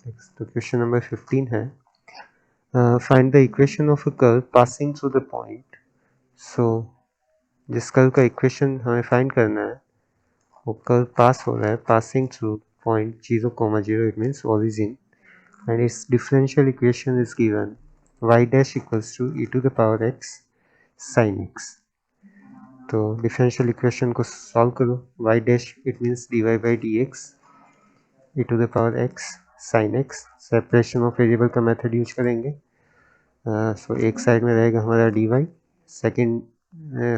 Next तो question number 15 है, find the equation of a curve passing through the point. So जिस curve का equation हमें find करना है वो कर्व पास हो रहा है passing through point 0,0, it means origin, and its differential equation is given y dash equals to e to the power x sin x। तो डिफरेंशियल इक्वेशन को सॉल्व करो, y dash it means dy by dx e to the power x sin x, separation of variable का method use करेंगे। सो एक side में रहेगा हमारा dy, second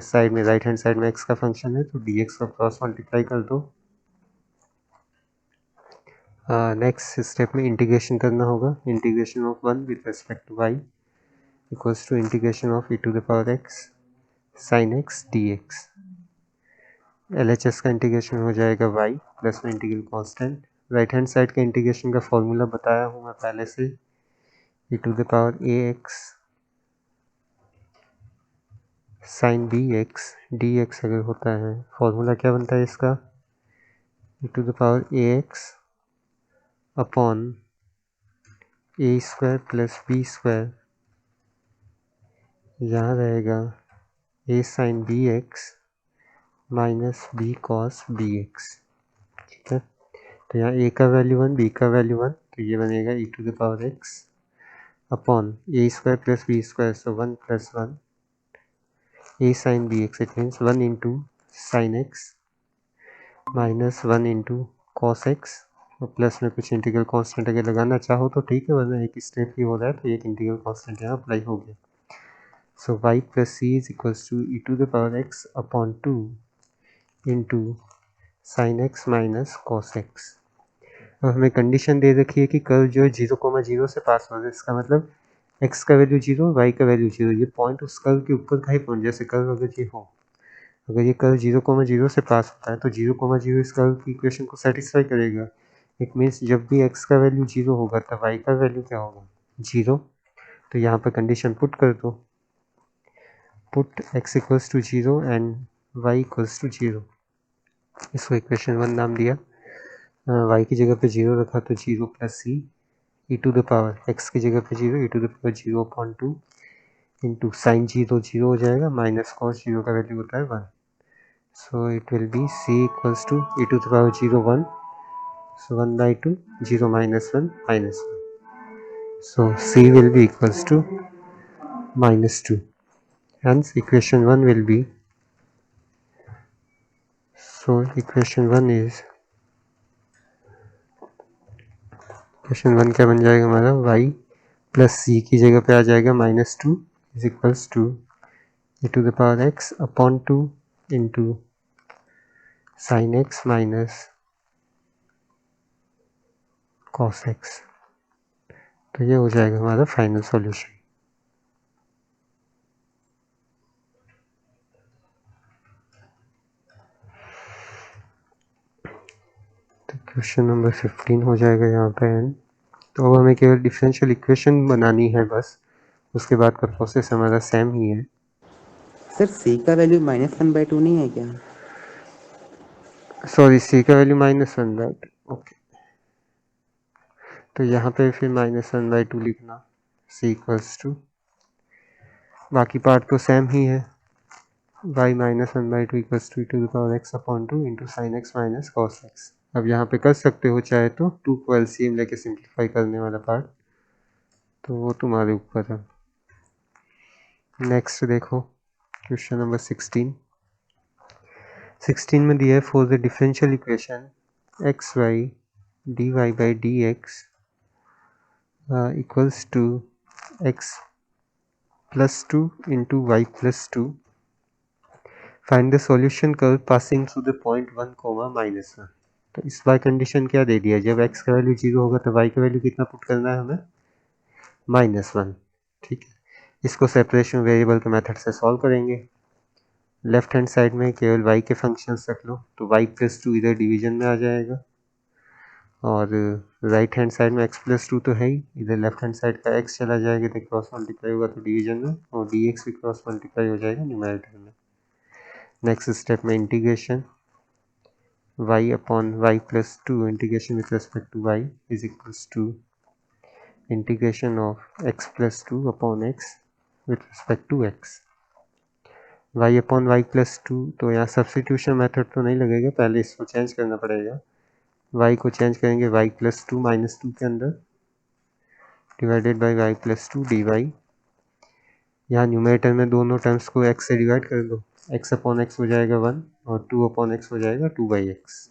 side में राइट हैंड साइड में x का फंक्शन है तो dx का क्रॉस मल्टीप्लाई कर दो। नेक्स्ट स्टेप में इंटीग्रेशन करना होगा, integration of 1 with respect to y equals to integration of e to the power x sin x dx। LHS का इंटीग्रेशन हो जाएगा y प्लस में integral constant, right hand side का इंटीग्रेशन का formula बताया हूँ मैं पहले से, e to the power ax sin bx dx अगर होता है, फॉर्मूला क्या बनता है इसका, e to the power ax upon a square plus b square, यहाँ रहेगा a sin bx minus b cos bx। ठीक है, तो यहाँ a का वैल्यू 1, b का वैल्यू 1, तो ये बनेगा e to the power x upon a square plus b square, so 1 plus 1 a sin bx, it means 1 into sine x minus 1 into cos x, और प्लस में कुछ इंटीग्रल कांस्टेंट अगर लगाना चाहो तो ठीक है, वरना एक स्टेप ही हो रहा है तो एक इंटीग्रल कांस्टेंट यहाँ अप्लाई हो गया। So y plus C is equals to e to the power x upon 2 into sine x minus cos x. और हमें कंडीशन दे रखी है कि कर्व जो है 0,0 से पास हो रहा है, इसका मतलब x का वैल्यू 0, y का वैल्यू 0, ये पॉइंट उस कर्व के ऊपर का ही पॉइंट, जैसे कर्व अगर ये हो, अगर ये कर्व 0,0 से पास होता है तो 0,0 इस कर्व की इक्वेशन को सेटिस्फाई करेगा। इट मीन्स जब भी x का वैल्यू 0 होगा तब y का वैल्यू क्या होगा, 0। तो यहाँ पर कंडीशन पुट कर दो, put x equals to 0 and y equals to 0, इसको इक्वेशन 1 नाम दिया। y की जगह पे 0 रखा तो 0 plus C e to the power, x की जगह पे 0 e to the power 0/2 into sine 0 0 हो जाएगा, माइनस कॉस 0 का वैल्यू होता है 1, so it will be c equals to e to the power 0 1, so 1/2 0 minus 1 minus 1, so c will be equals to -2, hence equation 1 will be, so equation 1 is, equation 1 क्या बन जाएगा हमारा, y plus सी की जगह पे आ जाएगा -2 is equals to e to the power x upon 2 into sine x minus cos x. तो ये हो जाएगा हमारा फाइनल सॉल्यूशन। तो क्वेश्चन नंबर 15 हो जाएगा यहाँ पे एंड। तो अब हमें केवल डिफरेंशियल इक्वेशन बनानी है बस, उसके बाद का प्रोसेस हमारा सेम ही है। सर सी का वैल्यू -1/2 नहीं है क्या? सॉरी, सी का वैल्यू -1, राइट, ओके। तो यहाँ पे फिर -1/2 लिखना, सी इक्वल्स टू, बाकी पार्ट तो सेम ही है, y -1/2 equals to e to the power x upon 2 into sine x minus cos x. अब यहाँ पे कर सकते हो चाहे तो 2 को एलसीएम लेके सिंप्लीफाई करने वाला पार्ट, तो वो तुम्हारे ऊपर है। नेक्स्ट देखो क्वेश्चन नंबर 16 में दिया है for the differential equation x y d y by d x equals to x plus 2 into y plus 2, find the solution curve passing through the point 1, -1। तो इस बार कंडीशन क्या दे दिया, जब x का वैल्यू 0 होगा तो y का वैल्यू कितना पुट करना है हमें, -1। ठीक है, इसको सेपरेशन वेरिएबल के मेथड से सॉल्व करेंगे। लेफ्ट हैंड साइड में केवल y के फंक्शंस रख लो, तो y प्लस 2 इधर डिवीजन में आ जाएगा, और राइट हैंड साइड में x प्लस 2 तो है ही, इधर लेफ्ट हैंड साइड का x चला जाएगा तो क्रॉस मल्टीप्लाई होगा तो डिवीजन में, और dx भी क्रॉस मल्टीप्लाई हो जाएगा न्यूमरेटर में। नेक्स्ट स्टेप में integration y upon y plus 2 integration with respect to y is equals to integration of x plus 2 upon x with respect to x, y upon y plus 2। तो यहाँ substitution method तो नहीं लगेगा, पहले इसको change करना पड़ेगा। y को चेंज करेंगे y प्लस 2 माइनस 2 के अंदर, divided by y plus 2 d y. यहाँ न्यूमरेटर में दोनों टर्म्स को x से डिवाइड कर दो, x अपॉन x हो जाएगा 1 और 2 अपॉन x हो जाएगा 2 बाई एक्स।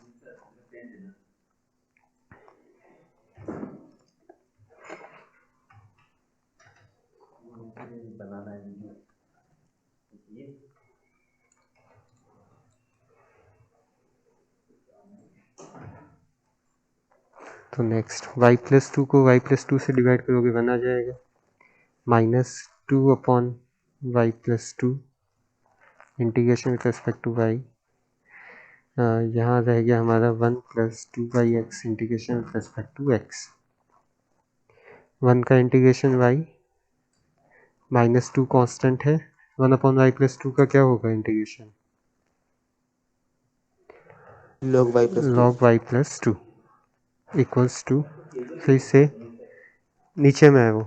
तो नेक्स्ट y प्लस 2 को y प्लस 2 से डिवाइड करोगे 1 आ जाएगा, minus 2 upon y plus 2 integration with respect to y। यहाँ रह गया हमारा 1 plus 2 by x integration with respect to x। 1 का इंटीग्रेशन y, माइनस 2 कॉन्स्टेंट है, 1 अपॉन वाई प्लस 2 का क्या होगा integration, log y plus 2 log y plus 2 equals to, फिर से नीचे में है वो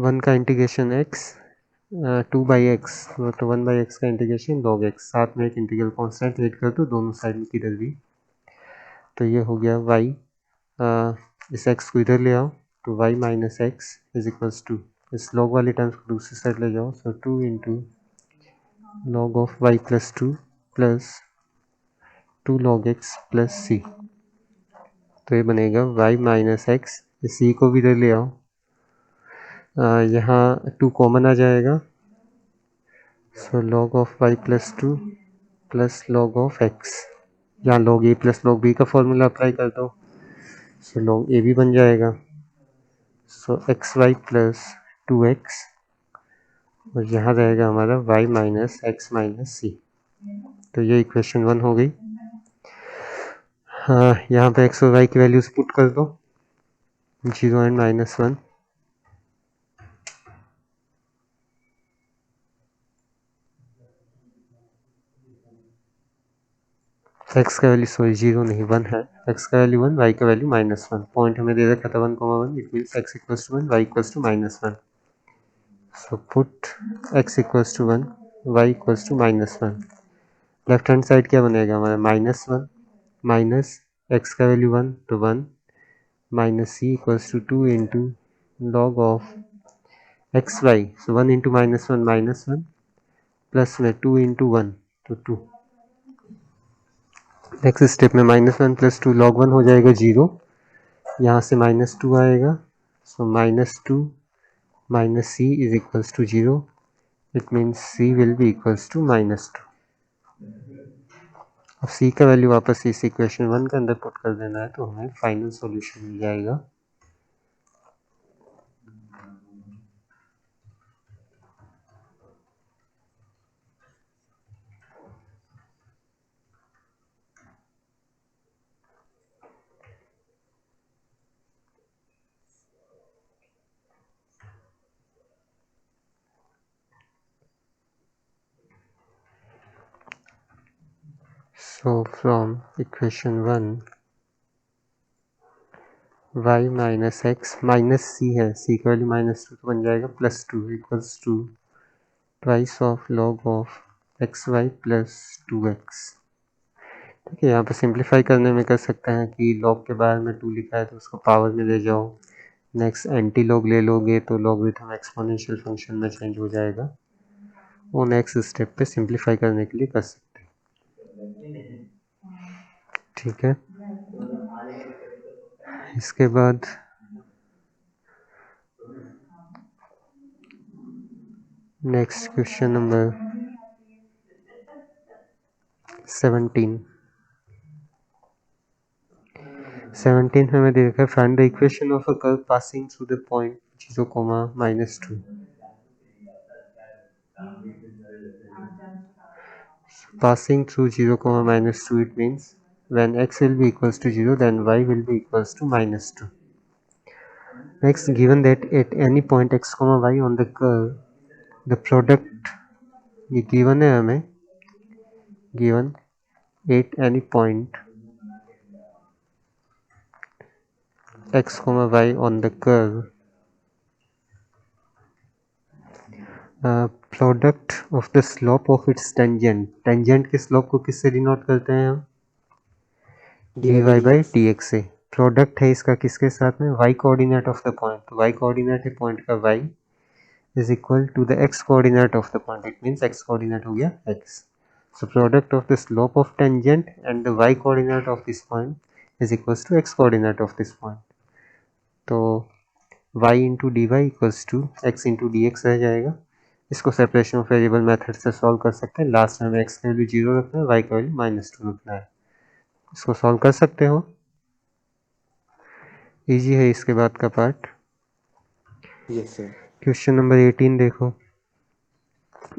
1 का इंटीग्रेशन x 2 बाई एक्स, तो 1 बाई एक्स का इंटीग्रेशन लॉग एक्स, साथ में एक इंटीग्रल कांस्टेंट ऐड कर दो दोनों साइड में किधर भी। तो ये हो गया y, इस x को इधर ले आओ तो y minus x is equals to, इस लॉग वाले टर्म्स को दूसरी साइड ले जाओ, so 2 into log of y plus 2 plus 2 log x plus C. तो ये बनेगा y माइनस एक्स, इस c को भी इधर ले आओ, यहाँ 2 कॉमन आ जाएगा, so log of y plus 2 plus log of x, यहाँ log a plus log b का फॉर्मूला अप्लाई कर दो, सो लॉग a भी बन जाएगा, सो एक्स वाई प्लस 2x, और यहाँ रहेगा हमारा y माइनस एक्स माइनस सी। तो ये इक्वेशन 1 हो गई। यहाँ पे x और y की वैल्यूज पुट कर दो, 0 एंड -1। x का वैल्यू सॉरी 0 नहीं 1 है, x का वैल्यू 1, y का वैल्यू -1। पॉइंट हमें दे रखा था 1,1, it means x equals to 1, y equals to -1। So put x equals to 1, y equals to -1। Left hand side क्या बनेगा हमारा -1 माइनस x का वैल्यू 1 तो 1 minus c equals to 2 into log of x y, so 1 into -1 plus में 2 into 1 तो 2। Next step में -1 plus 2 log 1 हो जाएगा 0, यहाँ से -2 आएगा, so -2 minus c is equals to 0, it means c will be equals to -2। अब सी का वैल्यू वापस इस इक्वेशन 1 के अंदर पुट कर देना है, तो हमें फाइनल सॉल्यूशन मिल जाएगा। So from equation 1 y minus x minus C है, सी का वैल्यू -2 तो बन जाएगा +2 equals to twice of log of x y plus 2x। ठीक है, यहाँ पर सिंप्लीफाई करने में कर सकते हैं कि लॉग के बारे में 2 लिखा है तो उसको पावर में ले जाओ, नेक्स्ट एंटी लॉग ले लोगे तो लॉगरिथम एक्सपोनेंशियल फंक्शन में चेंज हो जाएगा, वो नेक्स्ट स्टेप पे सिंप्लीफाई करने के लिए कर सकते हैं। ठीक है, इसके बाद नेक्स्ट क्वेश्चन नंबर 17 में हमें दे रखा है find the equation of a curve passing through the point 0, -2। Passing through 0, -2, it means when x will be equals to 0, then y will be equals to -2. Next, given that at any point x, y on the curve, the product, ये given है हमें, given at any point x, y on the curve, product of the slope of its tangent, tangent के slope को किससे denote करते हैं हम? dy by dx से। प्रोडक्ट है इसका किसके साथ में? y coordinate of the point, y coordinate है पॉइंट का y is equal to the x coordinate of the point, it means x coordinate हो गया x. So product of the slope of tangent and the y coordinate of this point is equals to x coordinate of this point. तो y into dy equals to x into dx रह जाएगा। इसको separation of variable method से solve कर सकते हैं। Last में x का वैल्यू 0 रखना है, y का वैल्यू -2 रखना है। इसको सॉल्व कर सकते हो, इजी है इसके बाद का part. Yes sir. Question number 18 देखो।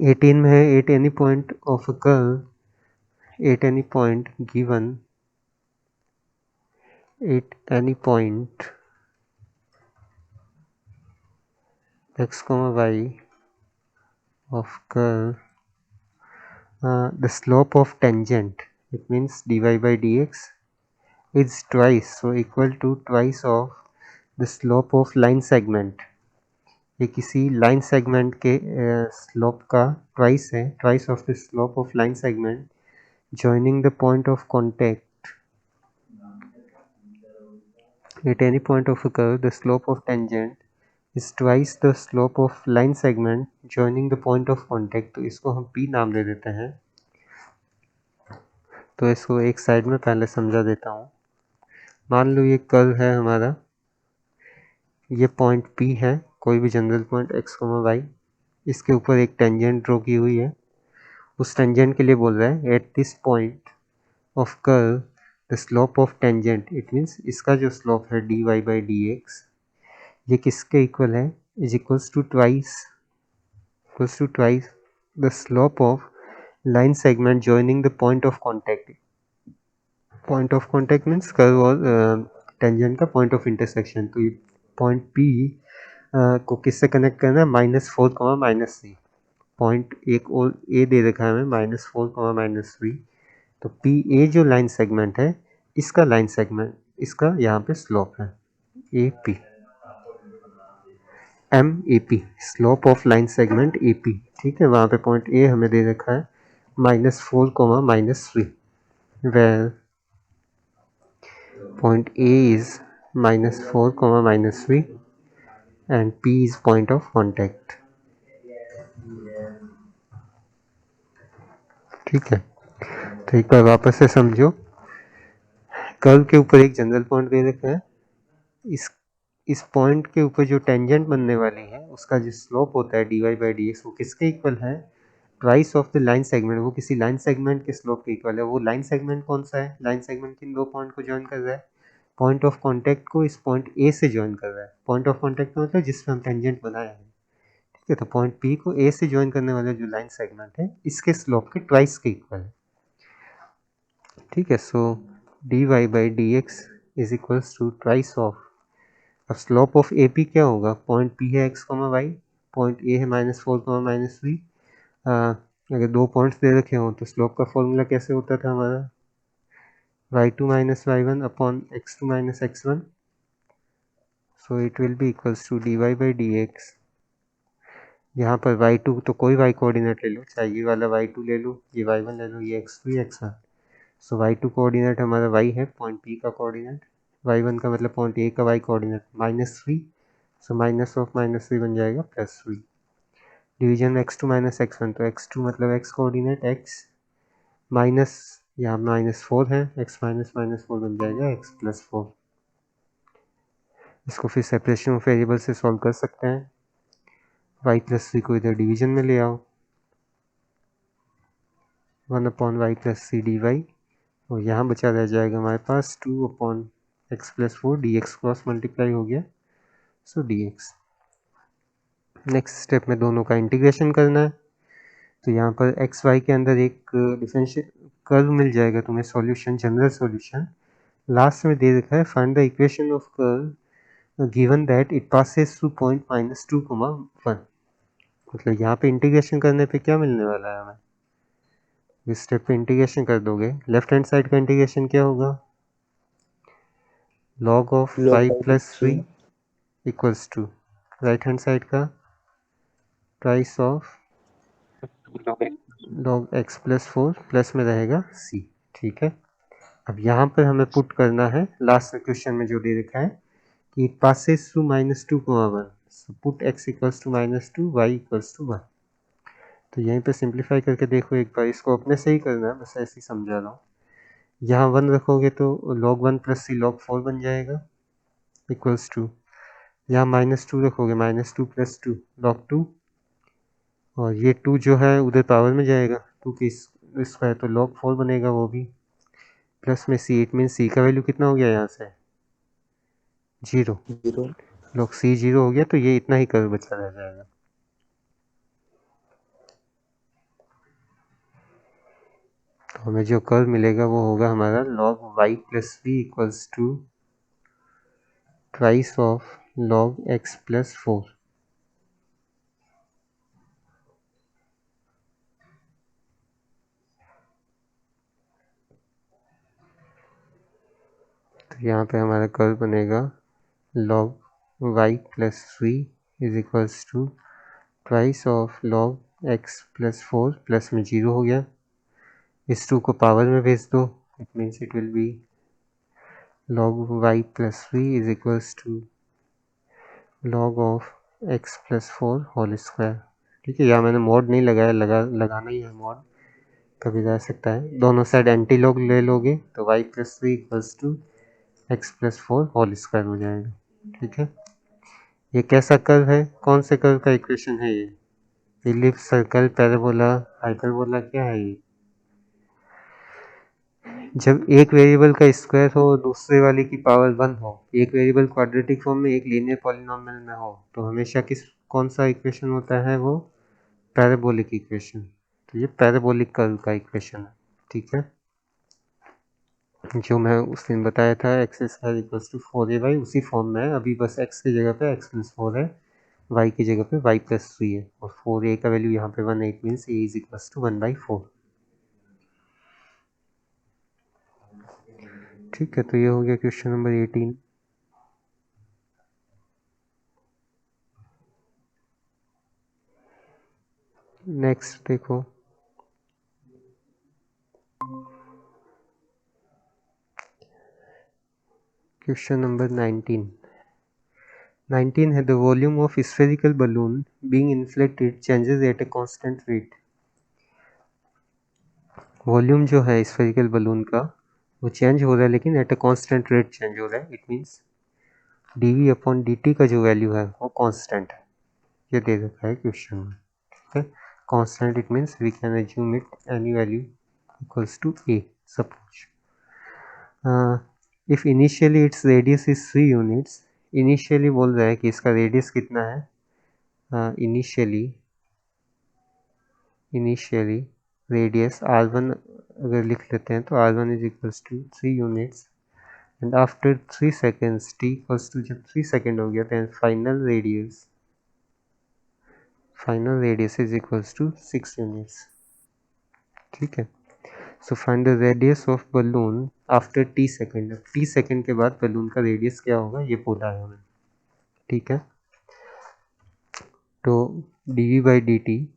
18 में है at any point of a curve at any point given at any point x comma y of curve, the slope of tangent, it means dy by dx is twice, so equal to twice of the slope of line segment. ये किसी line segment के slope का twice है, twice of the slope of line segment joining the point of contact at any point of a curve, the slope of tangent is twice the slope of line segment joining the point of contact. तो इसको हम P नाम दे देते हैं। तो इसको एक side में पहले समझा देता हूँ। मान लो ये कर्व है हमारा, ये पॉइंट P है, कोई भी जनरल पॉइंट x, y, इसके ऊपर एक टेंजेंट ड्रॉ की हुई है। उस टेंजेंट के लिए बोल रहा है at this point of curve the slope of tangent, it means इसका जो स्लोप है dy बाई dx ये किसके इक्वल है? Is equals to twice the slope of line segment joining the point of contact. Point of contact means curve और tangent का point of intersection. तो ये पॉइंट P को किससे कनेक्ट करना है? -4, -3। पॉइंट एक और A दे रखा है हमें -4, -3। तो PA जो लाइन सेगमेंट है, इसका लाइन सेगमेंट, इसका यहाँ पे स्लोप है AP, MAP, slope of line segment AP। ठीक है, वहाँ पे पॉइंट A हमें दे रखा है -4, -3, where point A is -4, -3 and P is point of contact. ठीक है, तो एक बार वापस से समझो। कर्व के ऊपर एक जनरल पॉइंट दे रखा है, इस पॉइंट के ऊपर जो टेंजेंट बनने वाली है उसका जो स्लोप होता है dy बाई dx वो किसके इक्वल है? Twice of the line segment. वो किसी लाइन सेगमेंट के स्लोप के इक्वल है। वो लाइन सेगमेंट कौन सा है? लाइन सेगमेंट किन दो पॉइंट को ज्वाइन कर रहा है? पॉइंट ऑफ कॉन्टैक्ट को इस पॉइंट ए से ज्वाइन कर रहा है। पॉइंट ऑफ कॉन्टैक्ट का मतलब जिसमें हम टेंजेंट बनाया है। ठीक है, तो पॉइंट पी को ए से ज्वाइन करने वाला जो लाइन सेगमेंट है इसके स्लोप के ट्वाइस के इक्वल है। ठीक है, so d y by d x is equals to twice of, अब स्लोप ऑफ ए पी क्या होगा? पॉइंट पी है एक्स, वाई, पॉइंट ए है -4, -3। अगर दो पॉइंट्स दे रखे हों तो स्लोप का फॉर्मूला कैसे होता था हमारा? y2 minus y1 upon x2 minus x1, so it will be equals to dy by dx। यहाँ पर y2 तो कोई y कोऑर्डिनेट ले लो, चाहे ये वाला y2 ले लो, ये y1 ले लो, ये x2 या x1। सो y2 कोऑर्डिनेट हमारा y है, पॉइंट P का कोऑर्डिनेट, y1 का मतलब पॉइंट A का y coordinate -3, so minus of -3 बन जाएगा +3। डिवीजन x2 माइनस x1, तो x2 मतलब x कोऑर्डिनेट x माइनस, यहाँ -4 है, x माइनस -4 बन जाएगा x + 4। इसको फिर सेपरेशन ऑफ वेरिएबल से सॉल्व कर सकते हैं। y + 3 को इधर डिवीजन में ले आओ, 1/y + 3 dy, और यहाँ बचा रह जाएगा हमारे पास 2/x + 4 dx, क्रॉस मल्टीप्लाई हो गया, सो dx। नेक्स्ट स्टेप में दोनों का इंटीग्रेशन करना है। तो यहाँ पर एक्स वाई के अंदर एक डिफरेंशियल कर्व मिल जाएगा तुम्हें, सॉल्यूशन, जनरल सॉल्यूशन। लास्ट में दे रखा है find the equation of curve given that it passes through point -2, 1। मतलब यहाँ पे इंटीग्रेशन करने पे क्या मिलने वाला है हमें? इस स्टेप पे इंटीग्रेशन कर दोगे, लेफ्ट हैंड साइड का इंटीग्रेशन क्या होगा? Log of log y y plus plus v 3 equals to right hand side का twice of log x plus 4 plus में रहेगा सी। ठीक है, अब यहाँ पर हमें पुट करना है लास्ट क्वेश्चन में जो दे रखा है कि it passes through -2, so put x equals to -2 y equals to 1। तो यहीं पे सिंप्लीफाई करके देखो एक बार, इसको अपने से ही करना है, बस ऐसे ही समझा रहा हूँ। यहाँ 1 रखोगे तो log 1 प्लस सी log 4 बन जाएगा इक्वल्स टू, यहाँ -2 रखोगे -2 प्लस 2 log 2, और ये 2 जो है उधर पावर में जाएगा 2 की स्क्वायर, तो log 4 बनेगा वो भी, प्लस में सी। इट मीन सी का वैल्यू कितना हो गया यहाँ से 0, 0 log सी 0 हो गया, तो ये इतना ही कर्व बचा रह जाएगा। तो हमें जो कर्व मिलेगा वो होगा हमारा log y plus v equals to twice of log x plus 4। तो यहाँ पे हमारा कर्व बनेगा log y plus v is equals to twice of log x plus 4 plus में 0 हो गया, इस 2 को पावर में भेज दो, it means it will be log y plus v is equals to log of x plus 4 whole square. ठीक है, यहाँ मैंने मॉड नहीं लगाया, लगाना ही है मॉड, कभी जा सकता है। दोनों साइड एंटी लॉग ले लोगे तो y plus v equals to x plus 4 whole square हो जाएगा। ठीक है, ये कैसा कर्व है, कौन से कर्व का इक्वेशन है ये, इलिप्स, सर्कल, पैराबोला, हाइपरबोला, क्या है ये? जब एक वेरिएबल का स्क्वायर हो और दूसरे वाले की पावर 1 हो, एक वेरिएबल क्वाड्रेटिक फॉर्म में, एक लीनियर पॉलिनॉमियल में हो, तो हमेशा कौन सा इक्वेशन होता है, वो पैराबोलिक इक्वेशन। तो ये पैराबोलिक कर्व का इक्वेशन है। ठीक है, जो मैं उस दिन बताया था x square equals to 4a/, उसी फॉर्म में है अभी, बस x की जगह पे x प्लस 4 है, y की जगह पे y प्लस 3 है, और 4a का वैल्यू यहाँ पे 1 है, it means a is equals to 1/4। ठीक है, तो ये हो गया क्वेश्चन नंबर 18। नेक्स्ट देखो, क्वेश्चन नंबर 19 है, the volume of spherical balloon being inflated changes at a constant rate. Volume जो है स्फेरिकल बलून का वो चेंज हो रहा है, लेकिन at a constant rate change हो रहा है, it means dv upon dt का जो वैल्यू है वो कांस्टेंट है, ये दे रखा है क्वेश्चन में। ठीक है, constant it means we can assume it any value equals to a। Suppose if initially its radius is 3 units, initially बोल रहा है कि इसका रेडियस कितना है, इनिशियली रेडियस r1 अगर लिख लेते हैं तो r1 is equals to 3 units, and after 3 seconds t equals to, जब 3 सेकेंड हो गया then final radius is equals to 6 units. ठीक है, so find the radius of balloon after t second. अब टी सेकेंड के बाद बलून का radius क्या होगा ये बोला है हमें। ठीक है, तो dv by d t,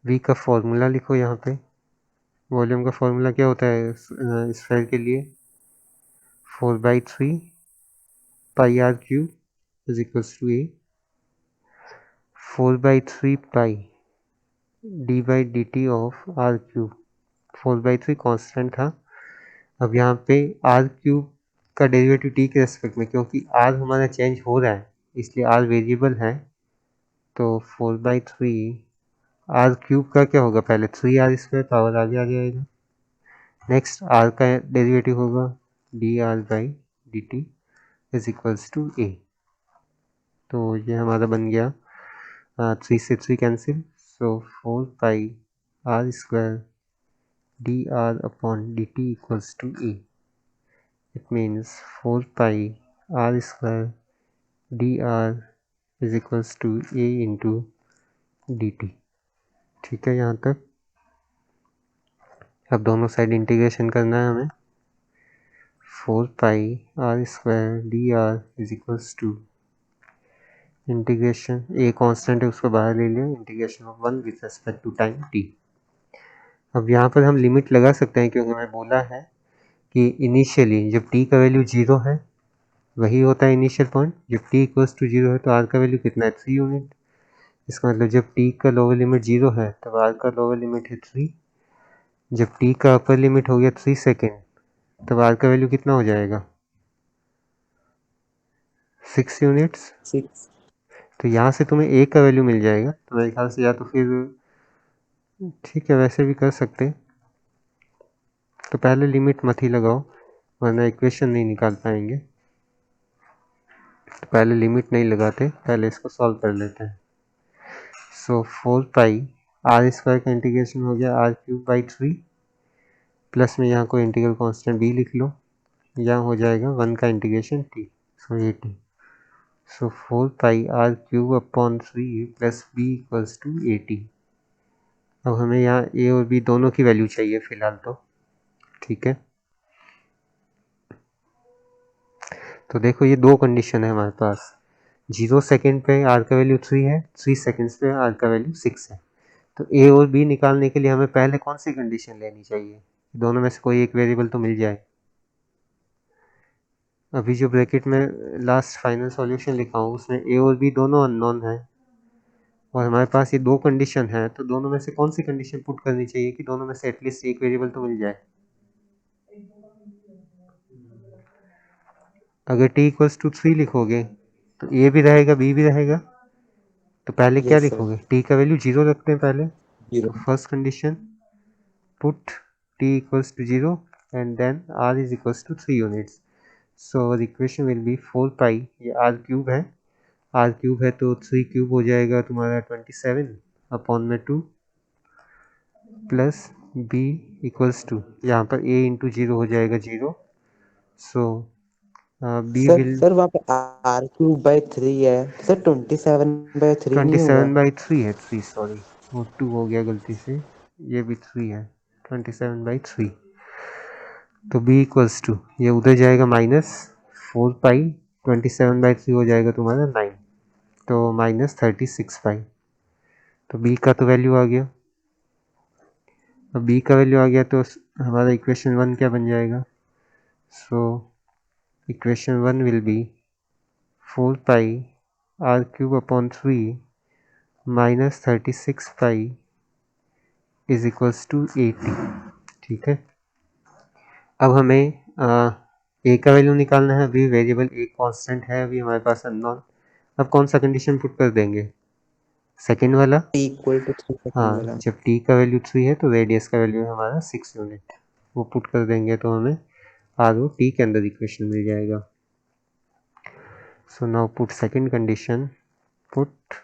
v का फॉर्मूला लिखो यहाँ पे। वॉल्यूम का फॉर्मूला क्या होता है स्फीयर के लिए, 4/3 pi r cube is equals to A, 4/3 pi d by d t of r cube, 4/3 constant था। अब यहाँ पे आर क्यूब का डेरिवेटिव टी के रेस्पेक्ट में, क्योंकि आर हमारा चेंज हो रहा है इसलिए आर वेरिएबल है, तो 4/3 आर क्यूब का क्या होगा, पहले 3r² पावर आगे आ जाएगा, नेक्स्ट आर का डेरिवेटिव होगा d r by d t is equals to A. तो ये हमारा बन गया 3 से 3 cancel, so 4πr² d r upon d t equals to A. It means 4πr² d r is equals to A into d t. ठीक है, यहाँ तक। अब दोनों साइड इंटीग्रेशन करना है हमें, 4 pi r square d r is equals to integration, A constant है उसको बाहर ले लिया, integration of 1 with respect to time t. अब यहाँ पर हम लिमिट लगा सकते हैं क्योंकि हमें बोला है कि इनिशियली जब टी का वैल्यू 0 है वही होता है इनिशियल पॉइंट, जब टी इक्वल्स टू 0 है तो आर का वैल्यू कितना है 3 यूनिट। इसका मतलब जब टी का लोअर लिमिट 0 है तब आर का लोअर लिमिट है 3, जब टी का अपर लिमिट हो गया 3 सेकेंड तब आर का वैल्यू कितना हो जाएगा 6 यूनिट्स। 6। तो यहाँ से तुम्हें ए का वैल्यू मिल जाएगा, तो मेरे ख्याल से या तो फिर ठीक है वैसे भी कर सकते हैं, तो पहले लिमिट मत ही लगाओ वरना इक्वेशन नहीं निकाल पाएंगे, तो पहले लिमिट नहीं लगाते, पहले इसको सॉल्व कर लेते हैं। सो 4 पाई आर स्क्वायर का इंटीग्रेशन हो गया आर क्यूब बाई 3 प्लस में यहाँ कोई इंटीग्रल कांस्टेंट बी लिख लो, यहाँ हो जाएगा 1 का इंटीग्रेशन टी, सो ये t. So 4 pi r cube upon 3 plus b equals to a t. अब हमें यहाँ ए और बी दोनों की वैल्यू चाहिए फिलहाल तो, ठीक है। तो देखो ये दो कंडीशन है हमारे पास, 0 सेकेंड पे आर का वैल्यू 3 है, 3 सेकेंड्स पे आर का वैल्यू 6 है। तो ए और बी निकालने के लिए हमें पहले कौन सी कंडीशन लेनी चाहिए, दोनों में से कोई एक वेरिएबल तो मिल जाए। अभी जो ब्रैकेट में लास्ट फाइनल सॉल्यूशन लिखा हूँ उसमें ए और बी दोनों अननोन है और हमारे पास ये दो कंडीशन है, तो दोनों में से कौन सी कंडीशन पुट करनी चाहिए कि दोनों में से एटलीस्ट एक वेरिएबल तो मिल जाए। अगर t इक्वल्स टू 3 लिखोगे तो a भी रहेगा b भी रहेगा, तो पहले क्या यस सर। लिखोगे, t का वैल्यू 0 रखते हैं पहले। 0। तो first condition put t equals to 0 and then r is equals to 3 units. So our equation will be 4 pi, ये r क्यूब है, r क्यूब है तो 3 क्यूब हो जाएगा तुम्हारा 27 अपॉन में 2 प्लस b इक्वल्स टू, यहाँ पर a इंटू 0 हो जाएगा 0, सो b सर विल सर वहाँ पे आर क्यूब बाई 3 है, सर 27/3 नहीं होगा? 27/3 है, 3 सॉरी वो 2 हो गया गलती से, ये भी 3 है, 27/3। तो b इक्वल्स टू ये उधर जाएगा माइनस 4 पाई, 27/3 हो जाएगा तुम्हारा 9, तो माइनस 36 पाई। तो b का तो वैल्यू आ गया, अब b का वैल्यू आ गया तो हमारा इक्वेशन 1 क्या बन जाएगा, so equation 1 will be 4 pi r cube upon 3 minus 36 pi is equals to 80, ठीक है। अब हमें ए का वैल्यू निकालना है, अभी वेरिएबल ए कांस्टेंट है अभी हमारे पास अननोन। अब कौन सा कंडीशन पुट कर देंगे, सेकेंड वाला। टी इक्वल टू 3 सेकंड हाँ वाला। जब टी का वैल्यू 3 है तो रेडियस का वैल्यू है हमारा 6 यूनिट, वो पुट कर देंगे तो हमें आर ओ टी के अंदर इक्वेशन मिल जाएगा। So now put second condition, put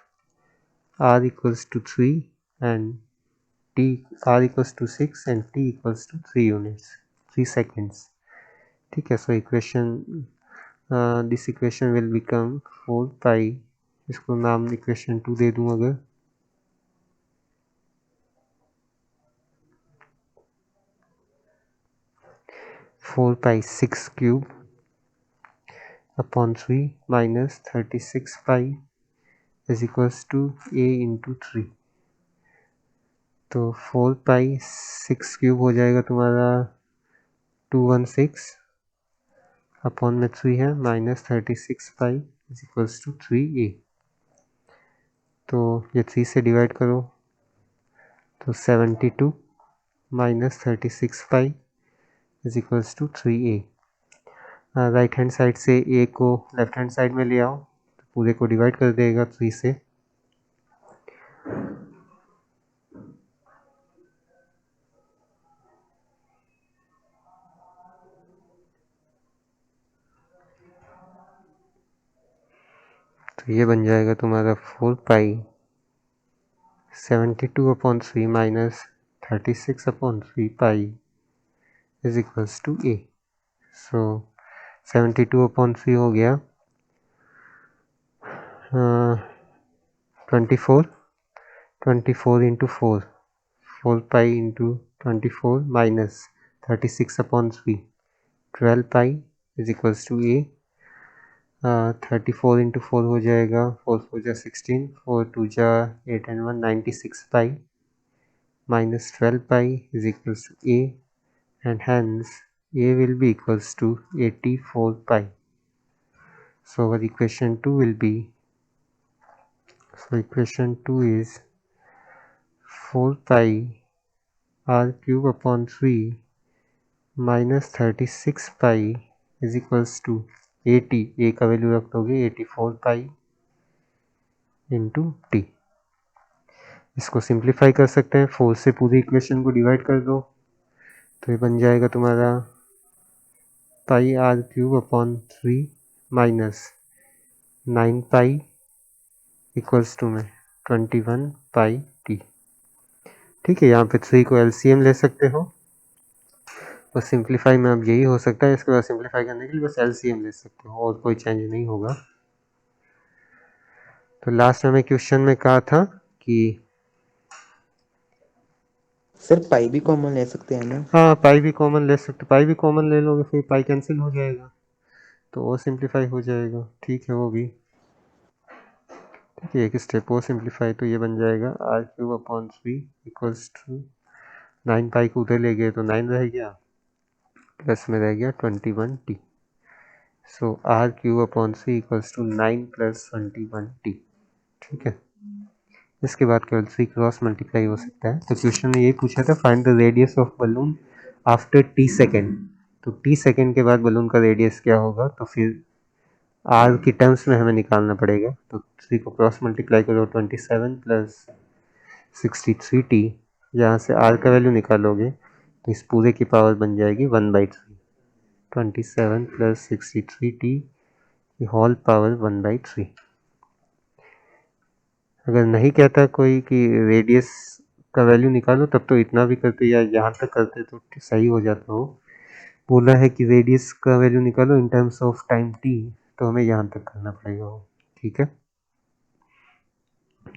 r equals to 3 and t, r equals to 6 and t equals to 3 units 3 seconds, ठीक है। So equation this equation will become 4 pi, इसको नाम equation 2 दे दूं अगर, four pi 6 cube upon 3 minus 36 pi is equals to a into 3। तो 4 पाई 6 cube हो जाएगा तुम्हारा 216 अपॉन में 3 है minus 36 pi is equals to 3a। तो ये 3 से डिवाइड करो तो 72 minus 36 pi is equals to 3a। Right hand side से a को लेफ्ट हैंड साइड में ले आओ तो पूरे को डिवाइड कर देगा 3 से, तो ये बन जाएगा तुम्हारा 4 pi 72 upon 3 minus 36 upon 3 pi is equals to a। So 72 upon 3 हो गया 24 into 4 pi into 24 minus 36 upon 3 12 pi is equals to a 34 into 4 हो जाएगा 4 4 जा 16 4 2 जा 8 and 1 96 pi minus 12 pi is equals to a and hence a will be equals to 84 pi. So our equation 2 will be, so equation 2 is 4 pi r cube upon 3 minus 36 pi is equals to 80, a का value रख दोगे 84 pi into T. इसको simplify कर सकते हैं, 4 से पूरी equation को डिवाइड कर दो तो ये बन जाएगा तुम्हारा pi r cube upon 3 minus 9 pi equals to में 21 पाई टी। ठीक है, यहाँ पे 3 को एलसीएम ले सकते हो, बस सिंप्लीफाई में अब यही हो सकता है, इसके बाद सिंप्लीफाई करने के लिए बस एलसीएम ले सकते हो और कोई चेंज नहीं होगा। तो लास्ट में क्वेश्चन में कहा था कि सर पाई भी कॉमन ले सकते हैं ना? हाँ पाई भी कॉमन ले सकते, पाई भी कॉमन ले लोगे फिर पाई कैंसिल हो जाएगा तो वो सिंप्लीफाई हो जाएगा। ठीक है, वो भी ठीक है, एक स्टेप वो सिंप्लीफाई, तो ये बन जाएगा r cube upon 3 equals to 9 pi को उधर ले गए तो 9 रह गया प्लस में रह गया 21 t. So r cube upon 3 equals to 9 plus 21 t. ठीक है, इसके बाद केवल 3 क्रॉस मल्टीप्लाई हो सकता है। तो क्वेश्चन में यही पूछा था find the radius of balloon after t second, तो टी सेकेंड के बाद बलून का रेडियस क्या होगा, तो फिर आर की टर्म्स में हमें निकालना पड़ेगा। तो 3 को क्रॉस मल्टीप्लाई करो 27 प्लस 63 टी, यहाँ से आर का वैल्यू निकालोगे तो इस पूरे की पावर बन जाएगी 1/3, 27 प्लस 63 टी होल पावर 1/3। अगर नहीं कहता कोई कि रेडियस का वैल्यू निकालो तब तो इतना भी करते या यहाँ तक करते तो सही हो जाता हो। बोला है कि रेडियस का वैल्यू निकालो in terms of time T, तो हमें यहाँ तक करना पड़ेगा वो। ठीक है,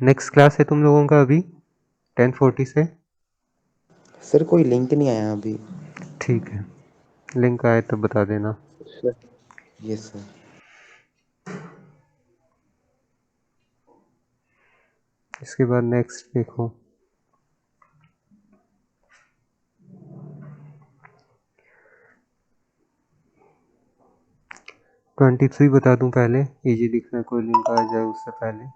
नेक्स्ट क्लास है तुम लोगों का अभी 10:40 से। सर कोई लिंक नहीं आया अभी। ठीक है, लिंक आए तो बता देना। Yes sir. इसके बाद नेक्स्ट देखो, ट्वेंटी थ्री बता दूं पहले, इजी दिख रहा है, कोई लिंक आ जाए उससे पहले।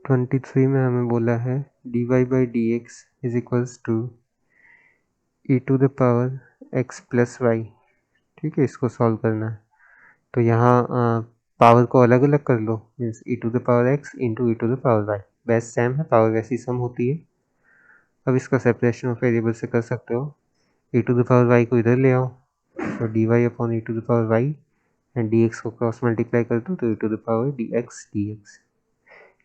ट्वेंटी थ्री में हमें बोला है dy by d x is equals to e to the power x plus y. ठीक है, इसको सॉल्व करना है तो यहाँ पावर को अलग अलग कर लो, means e to the power x into e to the power y, base same है, पावर वैसी सम होती है। अब इसका सेपरेशन ऑफ वेरिएबल से कर सकते हो, e to the power y को इधर ले आओ तो d y upon e to the power y and d x को क्रॉस मल्टीप्लाई कर दो तो e to the power d x,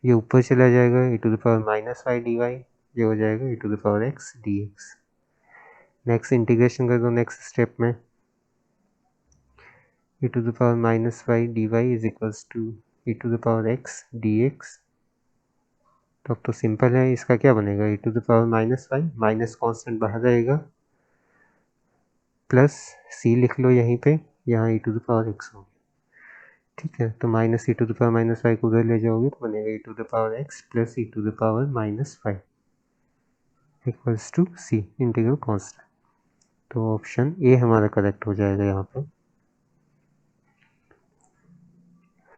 ये ऊपर चला जाएगा e to the power minus y d y, ये हो जाएगा e to the power x d x. Next integration कर दो नेक्स्ट स्टेप में, e to the power minus y dy is equals to e to the power x dx। तो अब तो simple है, इसका क्या बनेगा e to the power minus y, minus constant बाहर रहेगा, प्लस c लिख लो यहीं पे, यहाँ e to the power x होगा। ठीक है, तो minus e to the power minus y को उधर ले जाओगे तो बनेगा e to the power x plus e to the power minus y equals to c integral constant. तो ऑप्शन ए हमारा करेक्ट हो जाएगा यहाँ पे।